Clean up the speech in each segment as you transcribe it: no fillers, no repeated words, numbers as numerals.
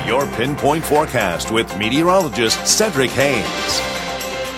Your pinpoint forecast with meteorologist Cedric Haynes.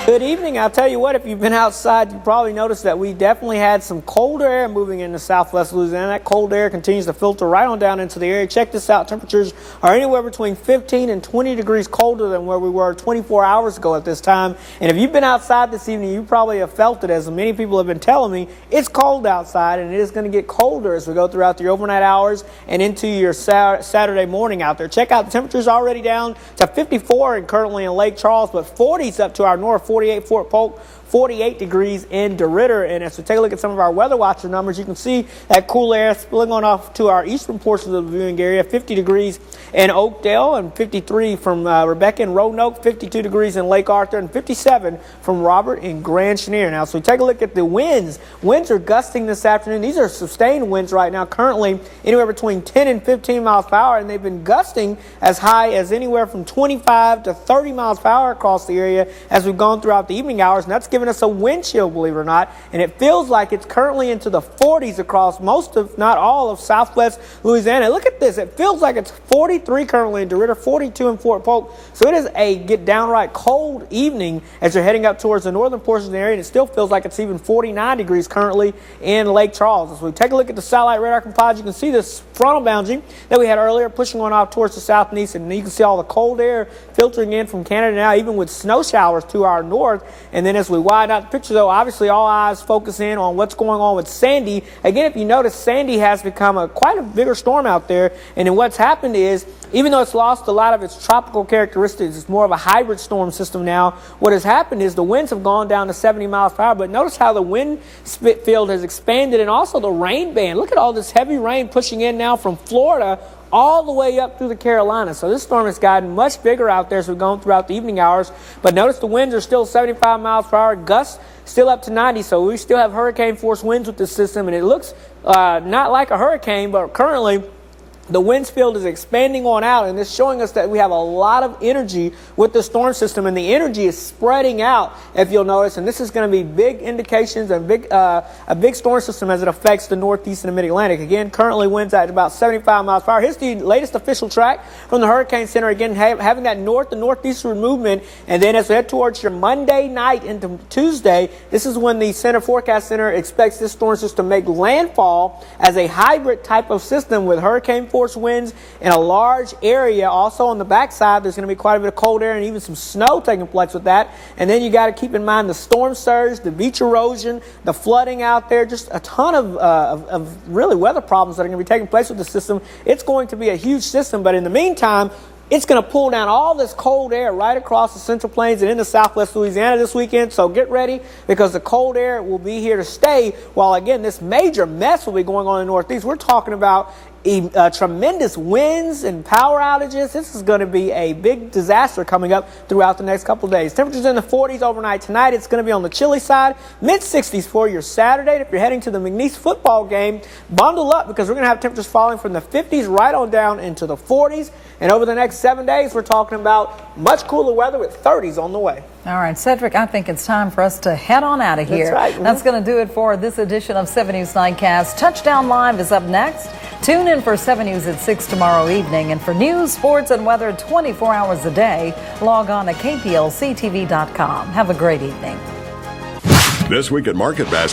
Good evening. I'll tell you what, if you've been outside, you probably noticed that we definitely had some colder air moving into southwest Louisiana. That cold air continues to filter right on down into the area. Check this out. Temperatures are anywhere between 15 and 20 degrees colder than where we were 24 hours ago at this time. And if you've been outside this evening, you probably have felt it, as many people have been telling me. It's cold outside, and it is going to get colder as we go throughout the overnight hours and into your Saturday morning out there. Check out the temperatures already down to 54 and currently in Lake Charles, but 40s up to our north, 48 Fort Polk, 48 degrees in DeRidder. And as we take a look at some of our weather watcher numbers, you can see that cool air spilling on off to our eastern portions of the viewing area. 50 degrees in Oakdale and 53 from Rebecca and Roanoke, 52 degrees in Lake Arthur, and 57 from Robert and Grand Chenier. Now, so we take a look at the winds. Winds are gusting this afternoon. These are sustained winds right now, currently anywhere between 10 and 15 miles per hour, and they've been gusting as high as anywhere from 25 to 30 miles per hour across the area as we've gone throughout the evening hours, and that's given us a wind chill, believe it or not, and it feels like it's currently into the 40s across most, if not all, of southwest Louisiana. Look at this. It feels like it's 43 currently in DeRidder, 42 in Fort Polk, so it is a downright cold evening as you're heading up towards the northern portions of the area, and it still feels like it's even 49 degrees currently in Lake Charles. As we take a look at the satellite radar composite, you can see this frontal boundary that we had earlier pushing on off towards the south and east, and you can see all the cold air filtering in from Canada now, even with snow showers to our north. And then as we widen out the picture, though, obviously all eyes focus in on what's going on with Sandy. Again, if you notice, Sandy has become quite a bigger storm out there, and then what's happened is, even though it's lost a lot of its tropical characteristics, it's more of a hybrid storm system now. What has happened is the winds have gone down to 70 miles per hour, but notice how the wind field has expanded, and also the rain band. Look at all this heavy rain pushing in now from Florida all the way up through the Carolinas. So this storm has gotten much bigger out there as we've gone throughout the evening hours. But notice the winds are still 75 miles per hour, gusts still up to 90. So we still have hurricane force winds with this system, and it looks not like a hurricane, but currently the wind field is expanding on out, and it's showing us that we have a lot of energy with the storm system, and the energy is spreading out, if you'll notice, and this is going to be big indications and a big storm system as it affects the northeast and the mid-Atlantic. Again, currently winds at about 75 miles per hour. Here's the latest official track from the Hurricane Center. Again, having that north to northeastern movement, and then as we head towards your Monday night into Tuesday, this is when the Forecast Center expects this storm system to make landfall as a hybrid type of system with hurricane force winds in a large area. Also on the backside, there's going to be quite a bit of cold air and even some snow taking place with that. And then you got to keep in mind the storm surge, the beach erosion, the flooding out there, just a ton of really weather problems that are going to be taking place with the system. It's going to be a huge system, but in the meantime, it's going to pull down all this cold air right across the Central Plains and into southwest Louisiana this weekend. So get ready, because the cold air will be here to stay while, again, this major mess will be going on in the Northeast. We're talking about tremendous winds and power outages. This is going to be a big disaster coming up throughout the next couple of days. Temperatures in the 40s overnight tonight. It's going to be on the chilly side, mid-60s for your Saturday. If you're heading to the McNeese football game, bundle up, because we're going to have temperatures falling from the 50s right on down into the 40s. And over the next 7 days, we're talking about much cooler weather with 30s on the way. All right, Cedric, I think it's time for us to head on out of here. That's right. That's going to do it for this edition of 7 News Nightcast. Touchdown Live is up next. Tune in for 7 News at 6 tomorrow evening. And for news, sports, and weather 24 hours a day, log on to kplctv.com. Have a great evening. This week at Market Basket.